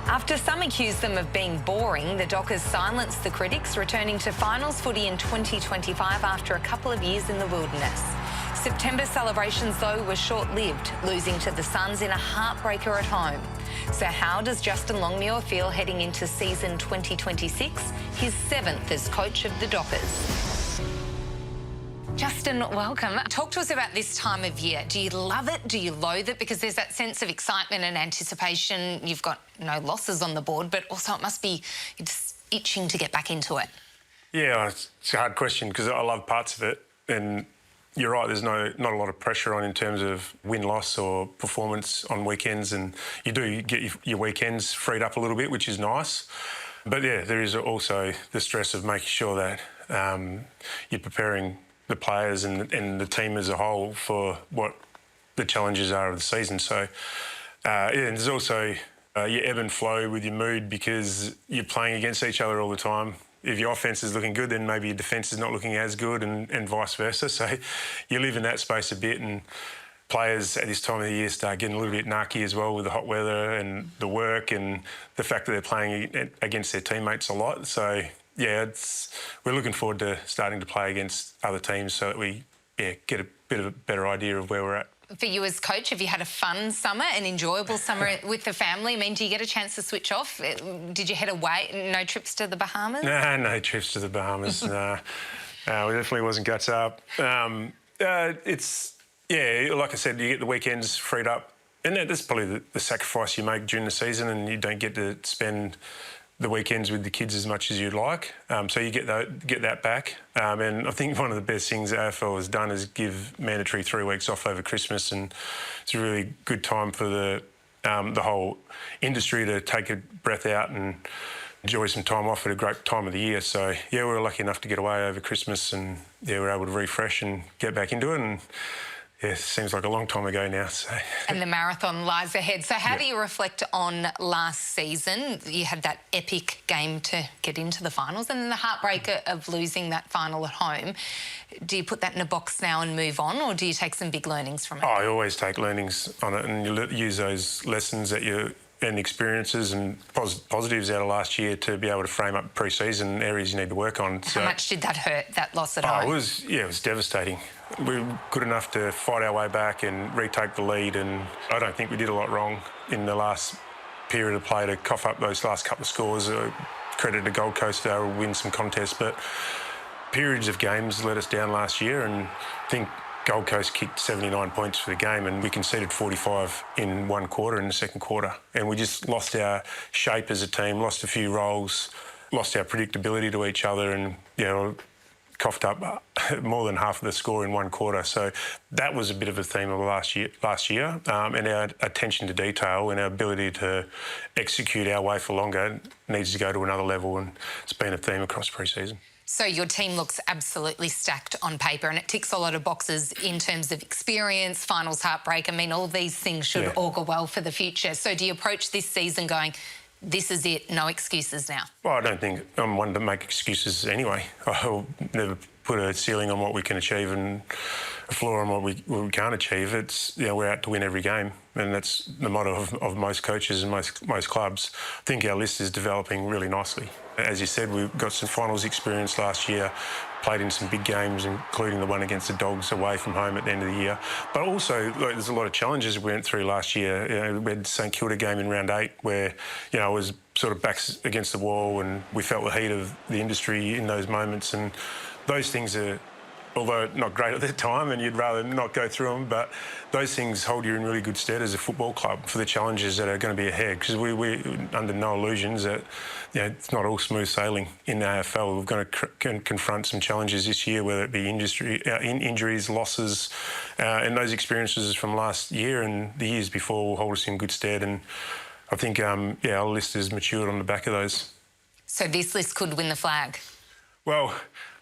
After some accused them of being boring, the Dockers silenced the critics, returning to finals footy in 2025 after a couple of years in the wilderness. September celebrations, though, were short-lived, losing to the Suns in a heartbreaker at home. So how does Justin Longmuir feel heading into season 2026, his 7th as coach of the Dockers? Justin, welcome. Talk to us about this time of year. Do you love it? Do you loathe it? Because there's that sense of excitement and anticipation. You've got no losses on the board, but also it must be just itching to get back into it. Yeah, it's a hard question because I love parts of it. And you're right, there's not a lot of pressure on in terms of win-loss or performance on weekends. And you do get your weekends freed up a little bit, which is nice. But, yeah, there is also the stress of making sure that you're preparing the players and the team as a whole for what the challenges are of the season. So, and there's also you ebb and flow with your mood because you're playing against each other all the time. If your offence is looking good, then maybe your defence is not looking as good and vice versa. So you live in that space a bit, and players at this time of the year start getting a little bit narky as well with the hot weather and the work and the fact that they're playing against their teammates a lot. So, yeah, we're looking forward to starting to play against other teams so that we get a bit of a better idea of where we're at. For you as coach, have you had a fun summer, an enjoyable summer with the family? I mean, do you get a chance to switch off? Did you head away? No trips to the Bahamas? No trips to the Bahamas. No, we definitely wasn't guts up. It's, yeah, like I said, you get the weekends freed up. And that's probably the sacrifice you make during the season, and you don't get to spend the weekends with the kids as much as you'd like. So you get that back. And I think one of the best things the AFL has done is give mandatory 3 weeks off over Christmas, and it's a really good time for the whole industry to take a breath out and enjoy some time off at a great time of the year. So, yeah, we were lucky enough to get away over Christmas, and, yeah, we were able to refresh and get back into it. And yeah, it seems like a long time ago now. So. And the marathon lies ahead. So how do you reflect on last season? You had that epic game to get into the finals and then the heartbreak of losing that final at home. Do you put that in a box now and move on, or do you take some big learnings from it? I always take learnings on it, and you use those lessons and experiences and positives out of last year to be able to frame up pre-season areas you need to work on. How much did that hurt, that loss at home? It was devastating. We were good enough to fight our way back and retake the lead, and I don't think we did a lot wrong in the last period of play to cough up those last couple of scores. Credit to Gold Coast, they will win some contests, but periods of games let us down last year, and I think Gold Coast kicked 79 points for the game, and we conceded 45 in one quarter, in the second quarter. And we just lost our shape as a team, lost a few roles, lost our predictability to each other, and, coughed up more than half of the score in one quarter. So that was a bit of a theme of last year. And our attention to detail and our ability to execute our way for longer needs to go to another level, and it's been a theme across pre-season. So your team looks absolutely stacked on paper, and it ticks a lot of boxes in terms of experience, finals heartbreak. I mean, all these things should augur well for the future. So do you approach this season going, this is it, no excuses now? Well, I don't think I'm one to make excuses anyway. I'll never put a ceiling on what we can achieve and a floor on what we can't achieve. It's, we're out to win every game, and that's the motto of most coaches and most clubs. I think our list is developing really nicely. As you said, we've got some finals experience last year, played in some big games, including the one against the Dogs away from home at the end of the year. But also, there's a lot of challenges we went through last year. We had the St Kilda game in round 8 where, it was sort of backs against the wall, and we felt the heat of the industry in those moments. And those things are, although not great at the time and you'd rather not go through them, but those things hold you in really good stead as a football club for the challenges that are going to be ahead, because we're under no illusions that it's not all smooth sailing in the AFL. We're going to confront some challenges this year, whether it be injuries, losses, and those experiences from last year and the years before will hold us in good stead. And I think, our list has matured on the back of those. So this list could win the flag? Well,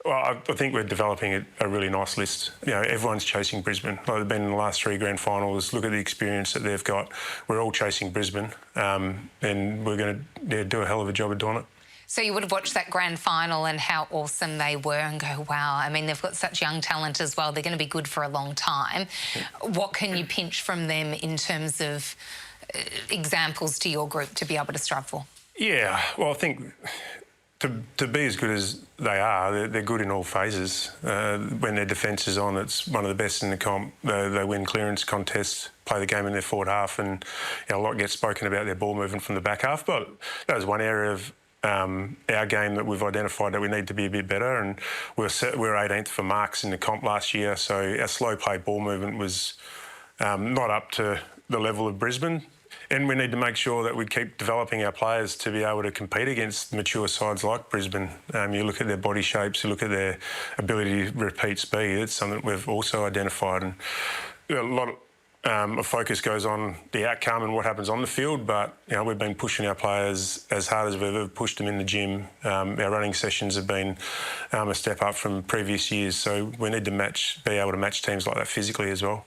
I think we're developing a really nice list. Everyone's chasing Brisbane. They've been in the last 3 grand finals. Look at the experience that they've got. We're all chasing Brisbane, and we're going to do a hell of a job of doing it. So you would have watched that grand final and how awesome they were and go, wow, I mean, they've got such young talent as well. They're going to be good for a long time. Yeah. What can you pinch from them in terms of examples to your group to be able to strive for? Yeah, well, I think to be as good as they are, they're good in all phases. When their defence is on, it's one of the best in the comp. They win clearance contests, play the game in their forward half, and a lot gets spoken about their ball movement from the back half. But that was one area of our game that we've identified that we need to be a bit better, and we were 18th for marks in the comp last year, so our slow play ball movement was not up to the level of Brisbane. And we need to make sure that we keep developing our players to be able to compete against mature sides like Brisbane. You look at their body shapes, you look at their ability to repeat speed. It's something we've also identified. And a lot of focus goes on the outcome and what happens on the field, but we've been pushing our players as hard as we've ever pushed them in the gym. Our running sessions have been a step up from previous years, so we need to be able to match teams like that physically as well.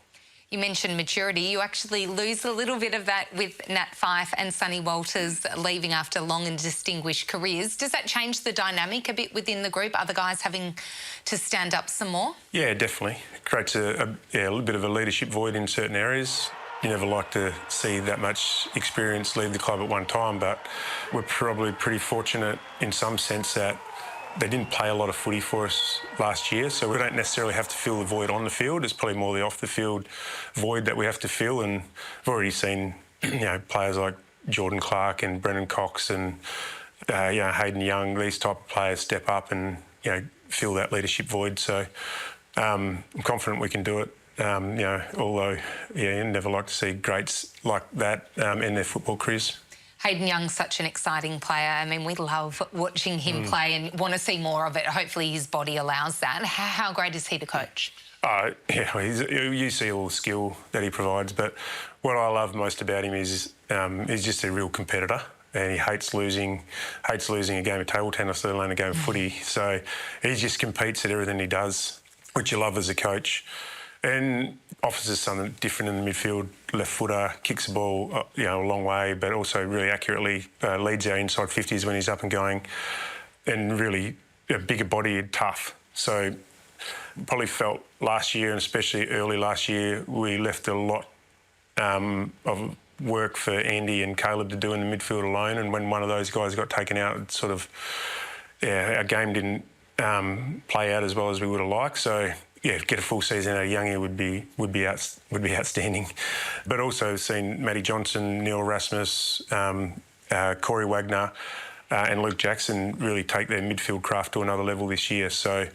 You mentioned maturity. You actually lose a little bit of that with Nat Fyfe and Sonny Walters leaving after long and distinguished careers. Does that change the dynamic a bit within the group, other guys having to stand up some more? Yeah, definitely. It creates a little bit of a leadership void in certain areas. You never like to see that much experience leave the club at one time, but we're probably pretty fortunate in some sense that they didn't play a lot of footy for us last year, so we don't necessarily have to fill the void on the field. It's probably more the off-the-field void that we have to fill, and we've already seen players like Jordan Clark and Brendan Cox and Hayden Young, these type of players step up and fill that leadership void. So I'm confident we can do it. Although you never like to see greats like that in their football careers. Hayden Young's such an exciting player. I mean, we love watching him play and want to see more of it. Hopefully his body allows that. How great is he to coach? You see all the skill that he provides, but what I love most about him is he's just a real competitor, and he hates losing a game of table tennis, let alone a game of footy. So he just competes at everything he does, which you love as a coach. And offers us something different in the midfield. Left footer, kicks the ball a long way, but also really accurately leads our inside 50s when he's up and going, and really a bigger body, tough. So probably felt last year, and especially early last year, we left a lot of work for Andy and Caleb to do in the midfield alone. And when one of those guys got taken out, it sort of our game didn't play out as well as we would have liked. So get a full season out of Youngie would be outstanding. But also seen Matty Johnson, Neil Rasmus, Corey Wagner and Luke Jackson really take their midfield craft to another level this year. So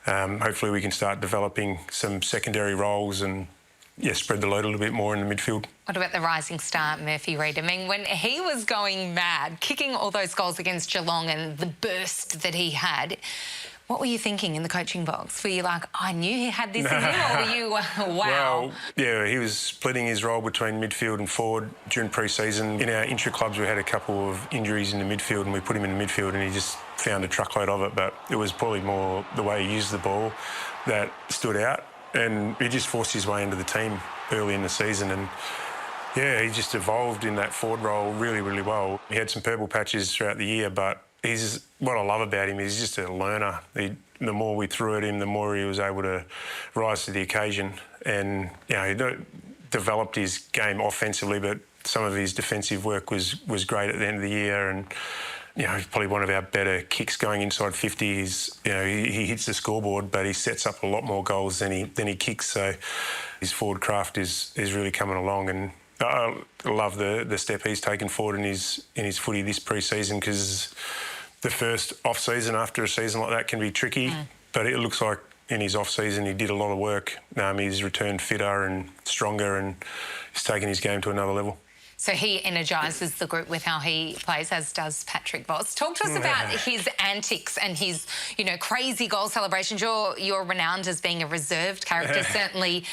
hopefully we can start developing some secondary roles and spread the load a little bit more in the midfield. What about the rising star, Murphy Reid? I mean, when he was going mad, kicking all those goals against Geelong and the burst that he had, what were you thinking in the coaching box? Were you like, I knew he had this in him, or were you, wow? Well, he was splitting his role between midfield and forward during pre-season. In our intra-clubs, we had a couple of injuries in the midfield, and we put him in the midfield, and he just found a truckload of it. But it was probably more the way he used the ball that stood out, and he just forced his way into the team early in the season. And he just evolved in that forward role really, really well. He had some purple patches throughout the year, but what I love about him is he's just a learner. The more we threw at him, the more he was able to rise to the occasion. And he developed his game offensively, but some of his defensive work was great at the end of the year. And he's probably one of our better kicks going inside 50s. He hits the scoreboard, but he sets up a lot more goals than he kicks. So his forward craft is really coming along, and I love the step he's taken forward in his footy this pre-season, because the first off-season after a season like that can be tricky, but it looks like in his off-season he did a lot of work. He's returned fitter and stronger, and he's taken his game to another level. So he energises the group with how he plays, as does Patrick Voss. Talk to us about his antics and his, crazy goal celebrations. You're renowned as being a reserved character, certainly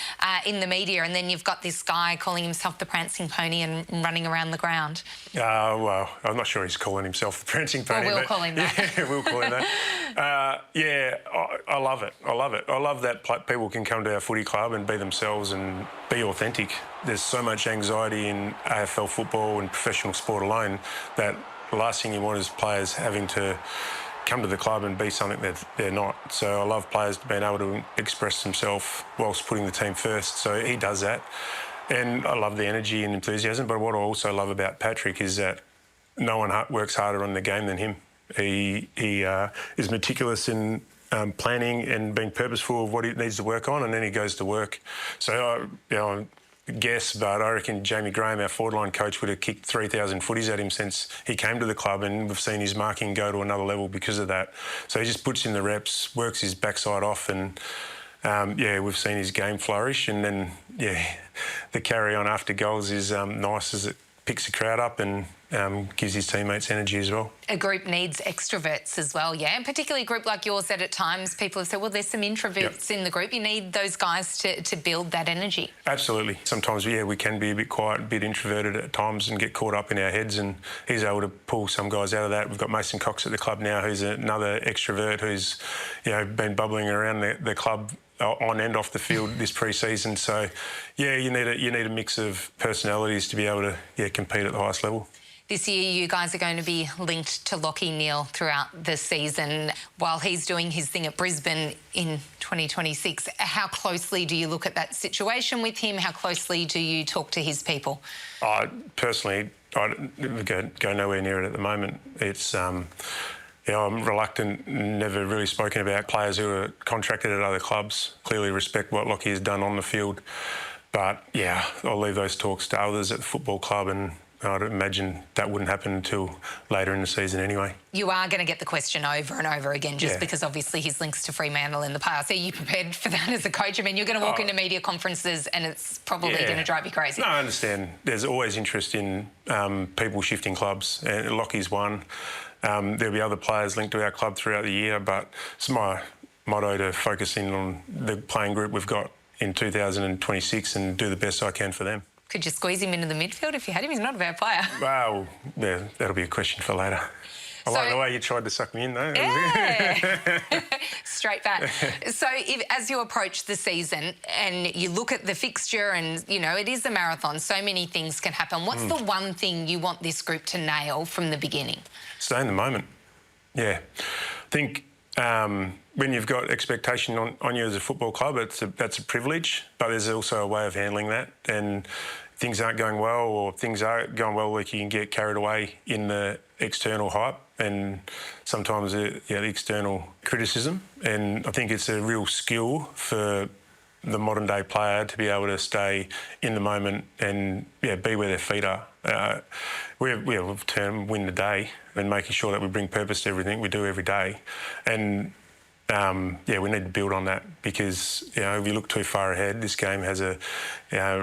in the media, and then you've got this guy calling himself the prancing pony and running around the ground. Well, I'm not sure he's calling himself the prancing pony. Well, we'll call him that. Yeah, we'll call him that. I love it. I love that people can come to our footy club and be themselves and be authentic. There's so much anxiety in AFL football and professional sport alone that the last thing you want is players having to come to the club and be something that they're not. So I love players being able to express themselves whilst putting the team first. So he does that. And I love the energy and enthusiasm, but what I also love about Patrick is that no one works harder on the game than him. He is meticulous in planning and being purposeful of what he needs to work on, and then he goes to work. So, I guess, but I reckon Jamie Graham, our forward line coach, would have kicked 3,000 footies at him since he came to the club, and we've seen his marking go to another level because of that. So he just puts in the reps, works his backside off, and we've seen his game flourish. And then, the carry on after goals is nice as it picks the crowd up and gives his teammates energy as well. A group needs extroverts as well, yeah? And particularly a group like yours that at times people have said, well, there's some introverts in the group. You need those guys to build that energy. Absolutely. Sometimes, we can be a bit quiet, a bit introverted at times and get caught up in our heads, and he's able to pull some guys out of that. We've got Mason Cox at the club now, who's another extrovert who's, been bubbling around the club on and off the field this pre-season. So, you need a mix of personalities to be able to compete at the highest level. This year, you guys are going to be linked to Lockie Neale throughout the season while he's doing his thing at Brisbane in 2026. How closely do you look at that situation with him? How closely do you talk to his people? Personally, I go nowhere near it at the moment. It's... I'm reluctant, never really spoken about players who are contracted at other clubs. Clearly respect what Lockie has done on the field. But, I'll leave those talks to others at the football club, and I'd imagine that wouldn't happen until later in the season anyway. You are going to get the question over and over again just because obviously his links to Fremantle in the past. Are you prepared for that as a coach? I mean, you're going to walk into media conferences and it's probably going to drive you crazy. No, I understand. There's always interest in people shifting clubs, and Lockie's one. There'll be other players linked to our club throughout the year, but it's my motto to focus in on the playing group we've got in 2026 and do the best I can for them. Could you squeeze him into the midfield if you had him? He's not a bad player. Well, that'll be a question for later. I like the way you tried to suck me in, though. Yeah. Straight back. So as you approach the season and you look at the fixture and, it is a marathon, so many things can happen. What's the one thing you want this group to nail from the beginning? Stay in the moment. I think when you've got expectation on you as a football club, that's a privilege, but there's also a way of handling that. And things aren't going well, or things are going well, like you can get carried away in the external hype and sometimes the external criticism. And I think it's a real skill for the modern day player to be able to stay in the moment and be where their feet are. We have a term, win the day, and making sure that we bring purpose to everything we do every day. And we need to build on that because, if you look too far ahead, this game has a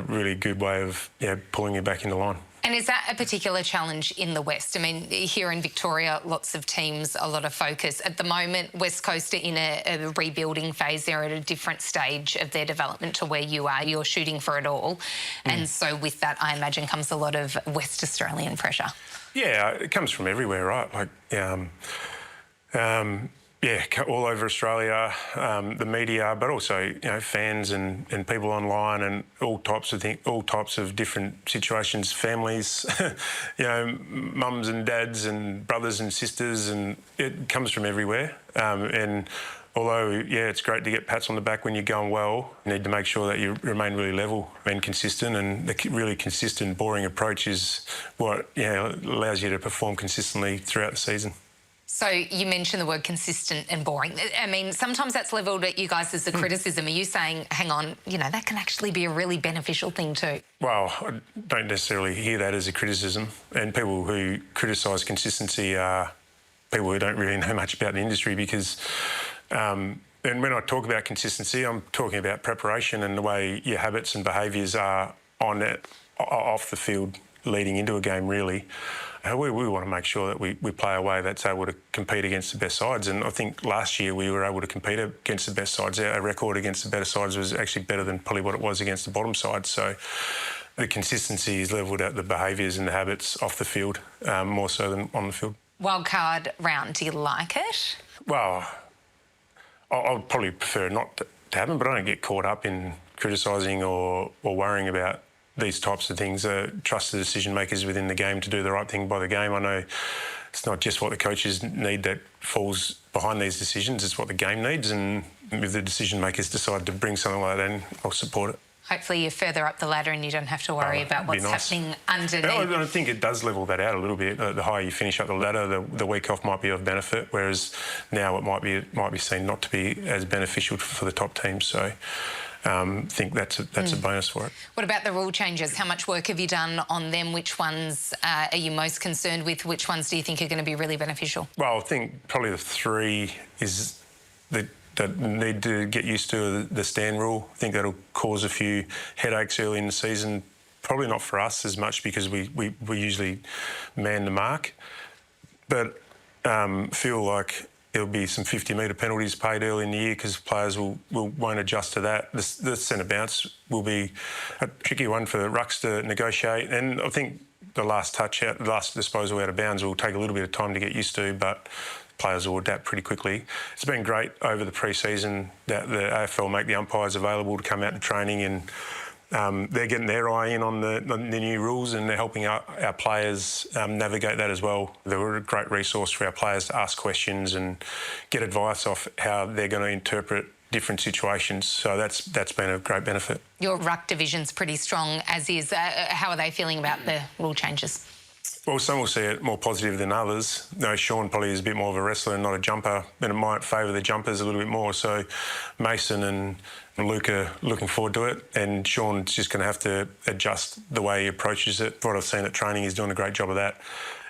really good way of pulling you back into line. And is that a particular challenge in the West? I mean, here in Victoria, lots of teams, a lot of focus. At the moment, West Coast are in a rebuilding phase. They're at a different stage of their development to where you are. You're shooting for it all. And so with that, I imagine, comes a lot of West Australian pressure. Yeah, it comes from everywhere, right? Like, all over Australia, the media, but also fans and people online and all types of different situations, families, mums and dads and brothers and sisters, and it comes from everywhere. And although it's great to get pats on the back when you're going well, you need to make sure that you remain really level and consistent. And the really consistent, boring approach is what allows you to perform consistently throughout the season. So you mentioned the word consistent and boring. I mean, sometimes that's levelled at you guys as a criticism. Are you saying, hang on, that can actually be a really beneficial thing too? Well, I don't necessarily hear that as a criticism. And people who criticise consistency are people who don't really know much about the industry because... and when I talk about consistency, I'm talking about preparation and the way your habits and behaviours are off the field leading into a game, really. We want to make sure that we play a way that's able to compete against the best sides. And I think last year we were able to compete against the best sides. Our record against the better sides was actually better than probably what it was against the bottom side. So the consistency is levelled at the behaviours and the habits off the field, more so than on the field. Wildcard round, do you like it? Well, I would probably prefer not to happen, but I don't get caught up in criticising or worrying about these types of things. Trust the decision makers within the game to do the right thing by the game. I know it's not just what the coaches need that falls behind these decisions, it's what the game needs, and if the decision makers decide to bring something like that in, I'll support it. Hopefully you're further up the ladder and you don't have to worry about what's happening underneath. I think it does level that out a little bit. The higher you finish up the ladder, the week off might be of benefit, whereas now it might be seen not to be as beneficial for the top teams. So I think that's a bonus for it. What about the rule changes? How much work have you done on them? Which ones are you most concerned with? Which ones do you think are going to be really beneficial? Well, I think probably the three is that need to get used to the stand rule. I think that'll cause a few headaches early in the season. Probably not for us as much because we usually man the mark. But feel like there'll be some 50-metre penalties paid early in the year because players won't adjust to that. The centre bounce will be a tricky one for Rucks to negotiate. And I think the last disposal out of bounds will take a little bit of time to get used to, but players will adapt pretty quickly. It's been great over the pre-season that the AFL make the umpires available to come out to training, and they're getting their eye in on the new rules, and they're helping our players navigate that as well. They were a great resource for our players to ask questions and get advice off how they're going to interpret different situations. So that's been a great benefit. Your ruck division's pretty strong as is. How are they feeling about the rule changes? Well, some will see it more positive than others. No, Sean probably is a bit more of a wrestler and not a jumper, and it might favour the jumpers a little bit more. So Mason and Luke are looking forward to it, and Sean's just going to have to adjust the way he approaches it. What I've seen at training, he's doing a great job of that.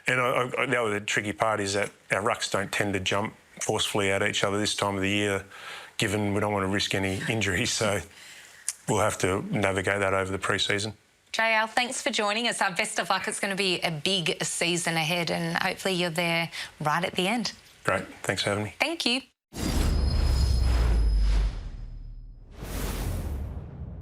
And the other tricky part is that our rucks don't tend to jump forcefully at each other this time of the year, given we don't want to risk any injuries. So we'll have to navigate that over the pre-season. JL, thanks for joining us. Our best of luck. It's going to be a big season ahead, and hopefully you're there right at the end. Great. Thanks for having me. Thank you.